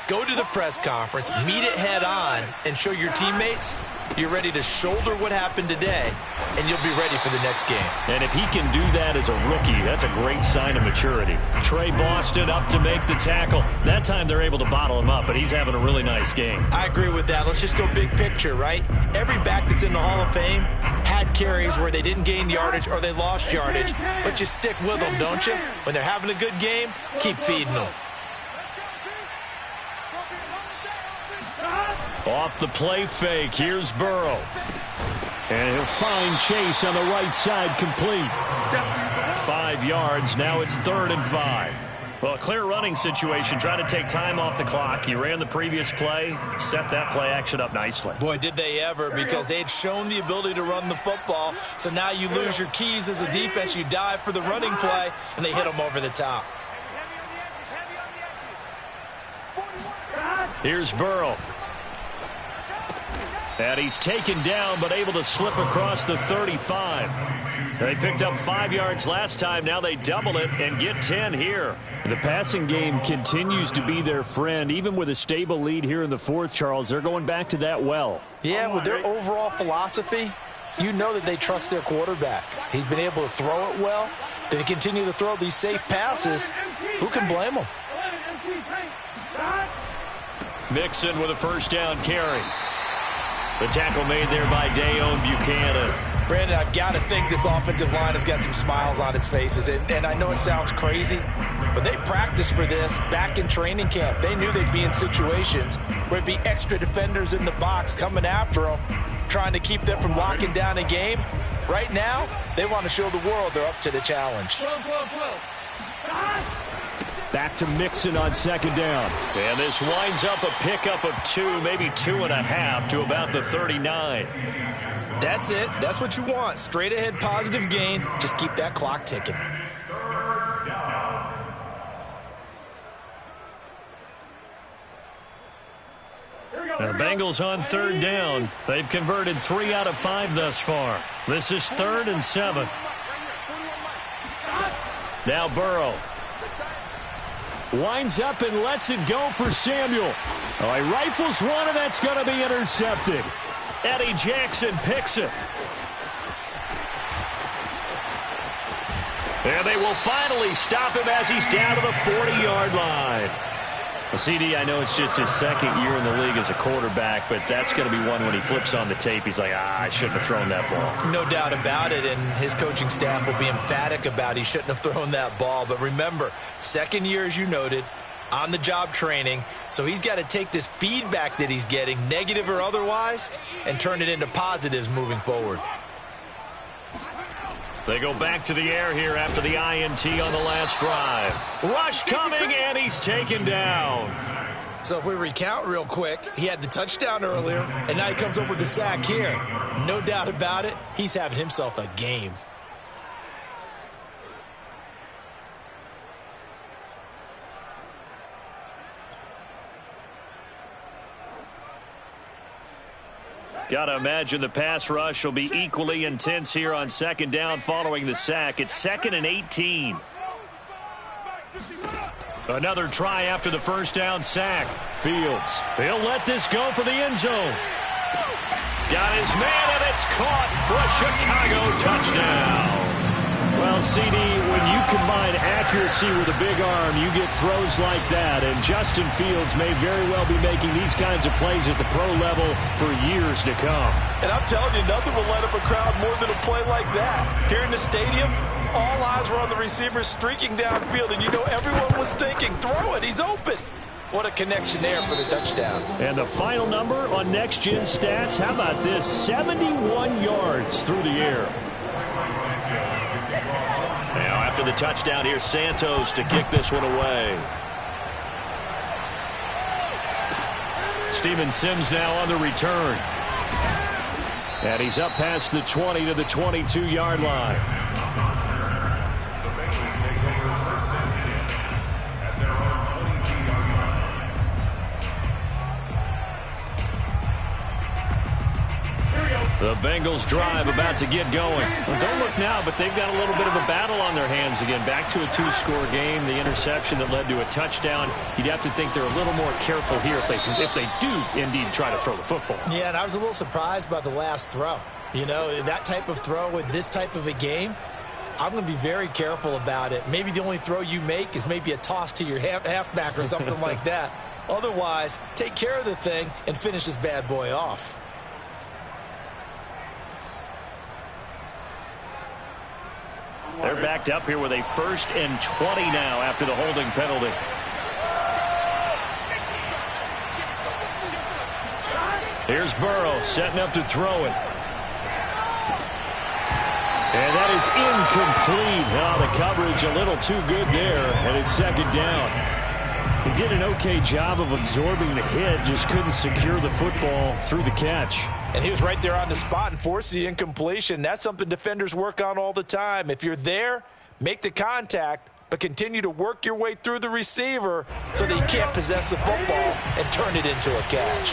go to the press conference, meet it head on, and show your teammates you're ready to shoulder what happened today, and you'll be ready for the next game. And if he can do that as a rookie, that's a great sign of maturity. Trey Boston up to make the tackle. That time they're able to bottle him up, but he's having a really nice game. I agree with that. Let's just go big picture, right? Every back that's in the Hall of Fame had carries where they didn't gain yardage or they lost yardage, but you stick with them, don't you? When they're having a good game, keep feeding them. Off the play fake, here's Burrow. And he'll find Chase on the right side, complete. 5 yards, now it's 3rd and 5. Well, a clear running situation, trying to take time off the clock. He ran the previous play, set that play action up nicely. Boy, did they ever, because they had shown the ability to run the football. So now you lose your keys as a defense. You dive for the running play, and they hit them over the top. Here's Burrow. And he's taken down, but able to slip across the 35. They picked up 5 yards last time. Now they double it and get 10 here. The passing game continues to be their friend. Even with a stable lead here in the fourth, Charles, they're going back to that well. Yeah, with their overall philosophy, you know that they trust their quarterback. He's been able to throw it well. They continue to throw these safe passes. Who can blame them? Mixon with a first down carry. The tackle made there by Dayon Buchanan. Brandon, I've got to think this offensive line has got some smiles on its faces. And I know it sounds crazy, but they practiced for this back in training camp. They knew they'd be in situations where it'd be extra defenders in the box coming after them, trying to keep them from locking down a game. Right now, they want to show the world they're up to the challenge. Back to Mixon on second down. And this winds up a pickup of 2, maybe 2.5 to about the 39. That's it. That's what you want. Straight ahead positive gain. Just keep that clock ticking. The Bengals on third down. They've converted 3 out of 5 thus far. This is 3rd and 7. Now Burrow. Winds up and lets it go for Samuel. Oh, he rifles one, and that's going to be intercepted. Eddie Jackson picks it. And they will finally stop him as he's down to the 40-yard line. Well, CD, I know it's just his second year in the league as a quarterback, but that's going to be one when he flips on the tape. He's like, I shouldn't have thrown that ball. No doubt about it, and his coaching staff will be emphatic about he shouldn't have thrown that ball. But remember, second year, as you noted, on-the-job training, so he's got to take this feedback that he's getting, negative or otherwise, and turn it into positives moving forward. They go back to the air here after the INT on the last drive. Rush coming, and he's taken down. So if we recount real quick, he had the touchdown earlier, and now he comes up with the sack here. No doubt about it, he's having himself a game. Got to imagine the pass rush will be equally intense here on second down following the sack. It's 2nd and 18. Another try after the first down sack. Fields. He'll let this go for the end zone. Got his man, and it's caught for a Chicago touchdown. Well, CD, when you combine accuracy with a big arm, you get throws like that. And Justin Fields may very well be making these kinds of plays at the pro level for years to come. And I'm telling you, nothing will light up a crowd more than a play like that. Here in the stadium, all eyes were on the receiver streaking downfield, and you know everyone was thinking, throw it, he's open. What a connection there for the touchdown. And the final number on Next Gen Stats, how about this? 71 yards through the air. Now after the touchdown, here's Santos to kick this one away. Steven Sims now on the return. And he's up past the 20 to the 22-yard line. The Bengals take over 1st and 10 at their own 22-yard line. The Bengals drive about to get going. Well, don't look now, but they've got a little bit of a battle on their hands again. Back to a 2-score game. The interception that led to a touchdown. You'd have to think they're a little more careful here if they do indeed try to throw the football. Yeah, and I was a little surprised by the last throw. You know, that type of throw with this type of a game, I'm going to be very careful about it. Maybe the only throw you make is maybe a toss to your halfback or something like that. Otherwise, take care of the thing and finish this bad boy off. They're backed up here with a 1st and 20 now after the holding penalty. Here's Burrow setting up to throw it. And that is incomplete. Now the coverage a little too good there, and it's 2nd down. He did an okay job of absorbing the hit, just couldn't secure the football through the catch. And he was right there on the spot and forced the incompletion. That's something defenders work on all the time. If you're there, make the contact, but continue to work your way through the receiver so that you can't possess the football and turn it into a catch.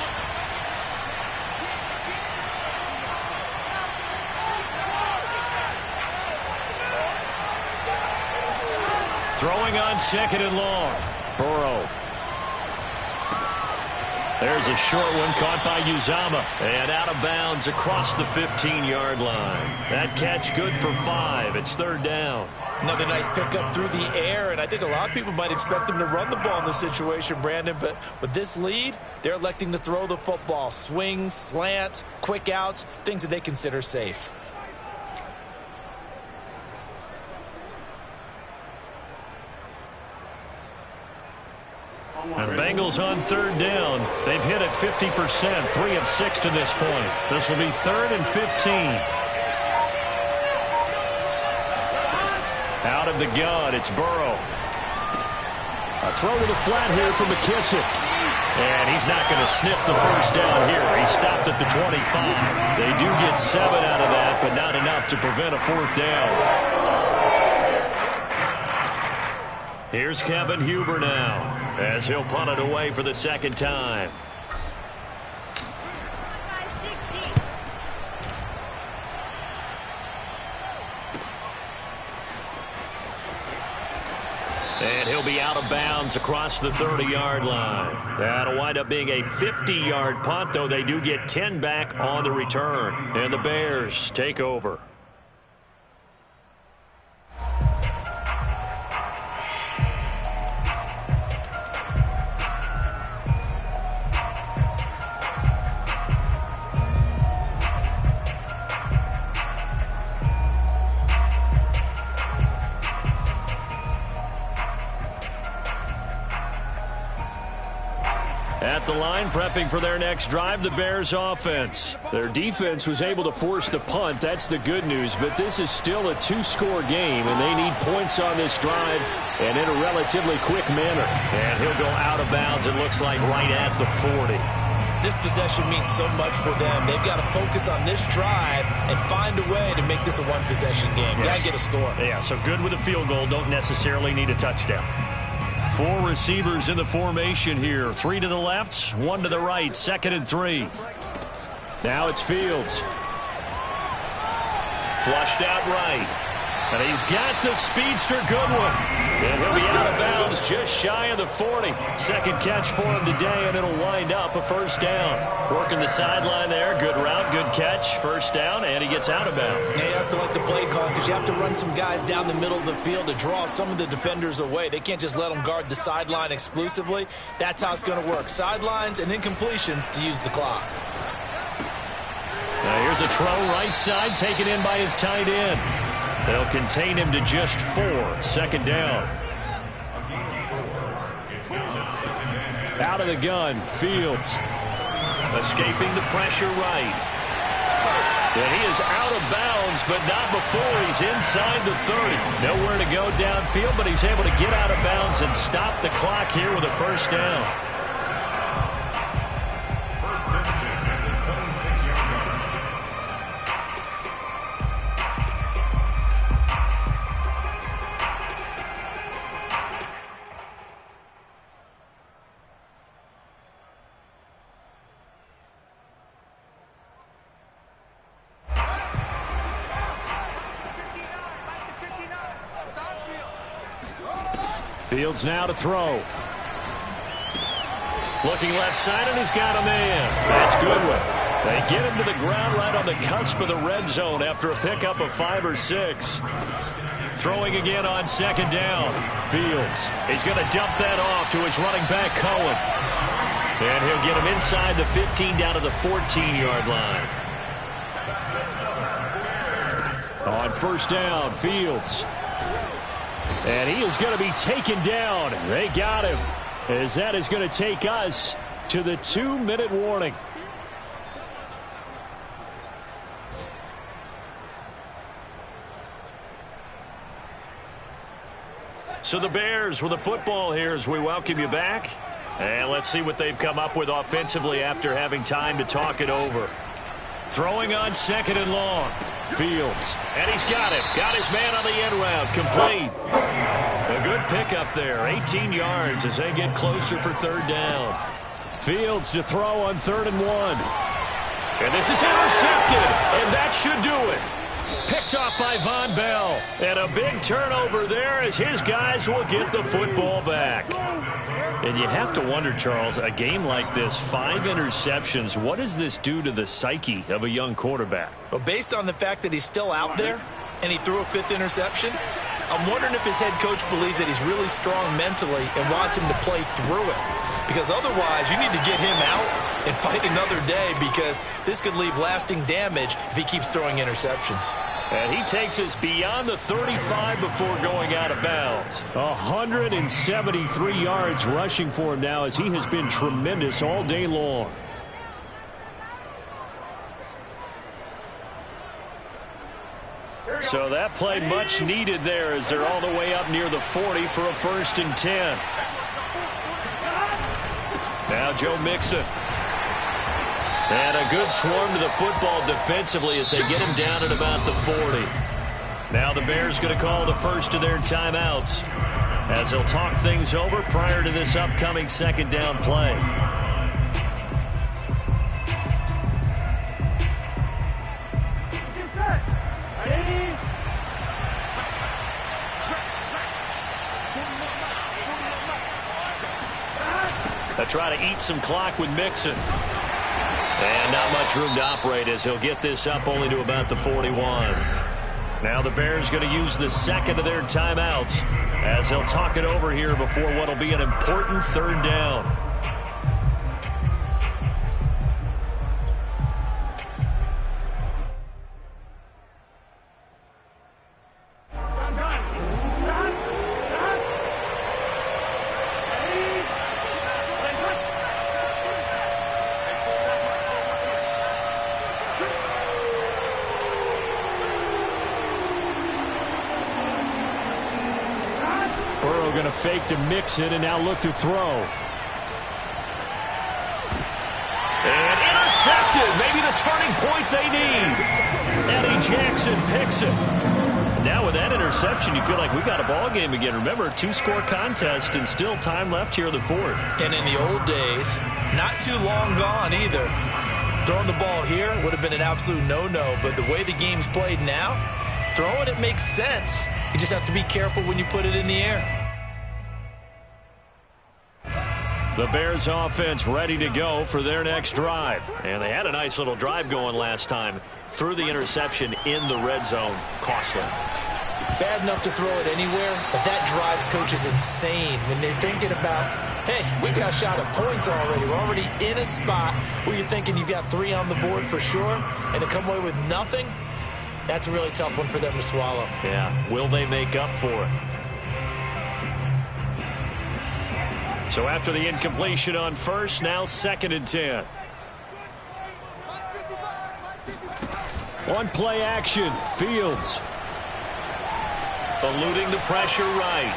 Throwing on 2nd and long. Burrow. There's a short one caught by Uzama. And out of bounds across the 15-yard line. That catch good for 5. It's 3rd down. Another nice pickup through the air, and I think a lot of people might expect them to run the ball in this situation, Brandon, but with this lead, they're electing to throw the football. Swings, slants, quick outs, things that they consider safe. And the Bengals on 3rd down. They've hit it 50%, 3 of 6 to this point. This will be 3rd and 15. Out of the gun, it's Burrow. A throw to the flat here for McKissick. And he's not going to sniff the first down here. He stopped at the 25. They do get 7 out of that, but not enough to prevent a 4th down. Here's Kevin Huber now, as he'll punt it away for the 2nd time. And he'll be out of bounds across the 30-yard line. That'll wind up being a 50-yard punt, though they do get 10 back on the return. And the Bears take over. At the line, prepping for their next drive, the Bears offense. Their defense was able to force the punt. That's the good news. But this is still a 2-score game, and they need points on this drive and in a relatively quick manner. And he'll go out of bounds, it looks like, right at the 40. This possession means so much for them. They've got to focus on this drive and find a way to make this a one-possession game. Yes. Got to get a score. Yeah, so good with a field goal. Don't necessarily need a touchdown. 4 receivers in the formation here. 3 to the left, 1 to the right. 2nd and 3. Now it's Fields. Flushed out right. And he's got the speedster, good one. And he'll be out of bounds just shy of the 40. 2nd catch for him today, and it'll wind up a 1st down. Working the sideline there. Good route, good catch. 1st down, and he gets out of bounds. Yeah, you have to like the play call because you have to run some guys down the middle of the field to draw some of the defenders away. They can't just let them guard the sideline exclusively. That's how it's going to work. Sidelines and incompletions to use the clock. Now here's a throw right side taken in by his tight end. They'll contain him to just 4. 2nd down. Out of the gun, Fields. Escaping the pressure right. And he is out of bounds, but not before he's inside the 30. Nowhere to go downfield, but he's able to get out of bounds and stop the clock here with a 1st down. First and 10 at the 26-yard line. Fields now to throw. Looking left side, and he's got a man. That's good one. They get him to the ground right on the cusp of the red zone after a pickup of 5 or 6. Throwing again on 2nd down. Fields. He's going to dump that off to his running back, Cohen. And he'll get him inside the 15 down to the 14-yard line. On 1st down, Fields. And he is going to be taken down. They got him, as that is going to take us to the 2-minute warning. So the Bears with the football here as we welcome you back. And let's see what they've come up with offensively after having time to talk it over. Throwing on 2nd and long. Fields. And he's got him. Got his man on the end route. Complete. A good Good pickup there. 18 yards as they get closer for third down. Fields to throw on 3rd and 1. And this is intercepted. And that should do it. Picked off by Von Bell. And a big turnover there as his guys will get the football back. And you have to wonder, Charles, a game like this, 5 interceptions, what does this do to the psyche of a young quarterback? Well, based on the fact that he's still out there and he threw a 5th interception, I'm wondering if his head coach believes that he's really strong mentally and wants him to play through it. Because otherwise, you need to get him out and fight another day, because this could leave lasting damage if he keeps throwing interceptions. And he takes us beyond the 35 before going out of bounds. 173 yards rushing for him now, as he has been tremendous all day long. So that play much needed there as they're all the way up near the 40 for a 1st and 10. Now Joe Mixon. And a good swarm to the football defensively as they get him down at about the 40. Now the Bears going to call the first of their timeouts as they'll talk things over prior to this upcoming 2nd down play. They try to eat some clock with Mixon. And not much room to operate as he'll get this up only to about the 41. Now the Bears going to use the 2nd of their timeouts as they'll talk it over here before what will be an important 3rd down. Going to fake to Mixon and now look to throw. And intercepted. Maybe the turning point they need. Eddie Jackson picks it. Now with that interception, you feel like we got a ball game again. Remember, 2-score contest and still time left here in the 4th. And in the old days, not too long gone either. Throwing the ball here would have been an absolute no-no. But the way the game's played now, throwing it makes sense. You just have to be careful when you put it in the air. The Bears offense ready to go for their next drive. And they had a nice little drive going last time. Threw the interception in the red zone. Costly. Bad enough to throw it anywhere, but that drives coaches insane when they're thinking about, hey, we got a shot at points already. We're already in a spot where you're thinking you got 3 on the board for sure, and to come away with nothing, that's a really tough one for them to swallow. Yeah, will they make up for it? So after the incompletion on 1st, now 2nd and 10. One play action. Fields. Eluding the pressure right.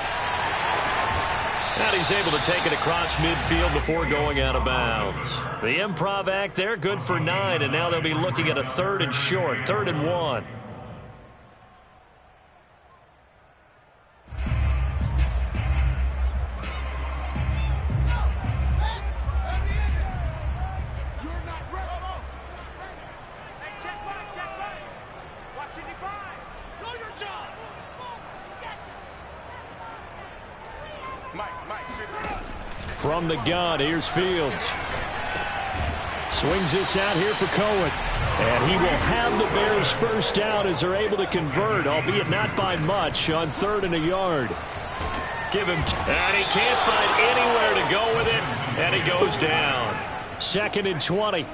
And he's able to take it across midfield before going out of bounds. The improv act there, good for 9, and now they'll be looking at a 3rd and short, 3rd and 1. From the gun, here's Fields. Swings this out here for Cohen. And he will have the Bears first down as they're able to convert, albeit not by much, on 3rd and a yard. Give him, and he can't find anywhere to go with it, and he goes down. 2nd and 20.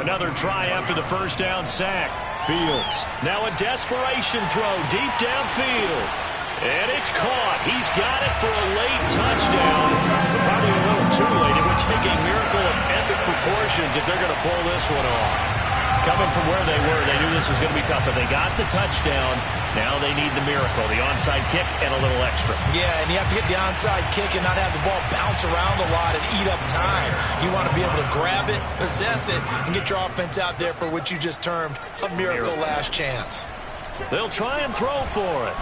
Another try after the first down sack. Fields. Now a desperation throw deep downfield. And it's caught. He's got it for a late touchdown. But probably a little too late. It would take a miracle of epic proportions if they're going to pull this one off. Coming from where they were, they knew this was going to be tough. But they got the touchdown. Now they need the miracle, the onside kick and a little extra. Yeah, and you have to get the onside kick and not have the ball bounce around a lot and eat up time. You want to be able to grab it, possess it, and get your offense out there for what you just termed a miracle last chance. They'll try and throw for it.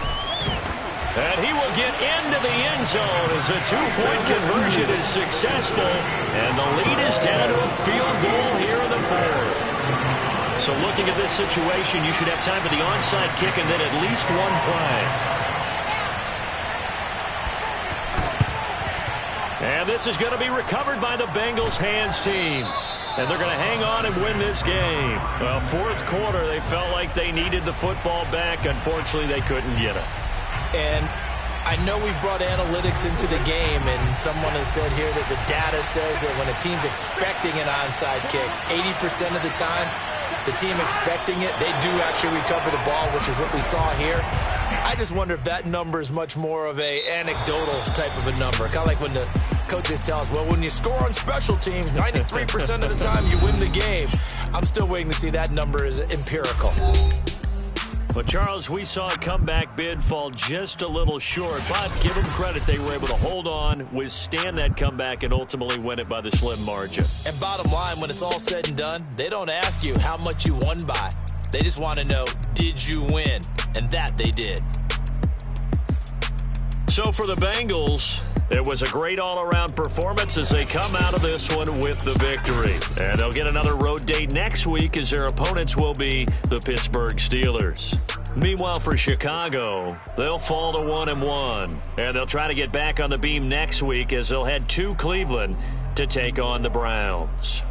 And he will get into the end zone as a two-point conversion is successful. And the lead is down to a field goal here in the fourth. So looking at this situation, you should have time for the onside kick and then at least one play. And this is going to be recovered by the Bengals hands team. And they're going to hang on and win this game. Well, fourth quarter, they felt like they needed the football back. Unfortunately, they couldn't get it. And I know we brought analytics into the game, and someone has said here that the data says that when a team's expecting an onside kick, 80% of the time, the team expecting it, they do actually recover the ball, which is what we saw here. I just wonder if that number is much more of a anecdotal type of a number. Kind of like when the coaches tell us, well, when you score on special teams, 93% of the time you win the game. I'm still waiting to see that number is empirical. But, Charles, we saw a comeback bid fall just a little short. But give them credit, they were able to hold on, withstand that comeback, and ultimately win it by the slim margin. And bottom line, when it's all said and done, they don't ask you how much you won by. They just want to know, did you win? And that they did. So for the Bengals, it was a great all-around performance as they come out of this one with the victory. And they'll get another road date next week as their opponents will be the Pittsburgh Steelers. Meanwhile, for Chicago, they'll fall to 1-1. And they'll try to get back on the beam next week as they'll head to Cleveland to take on the Browns.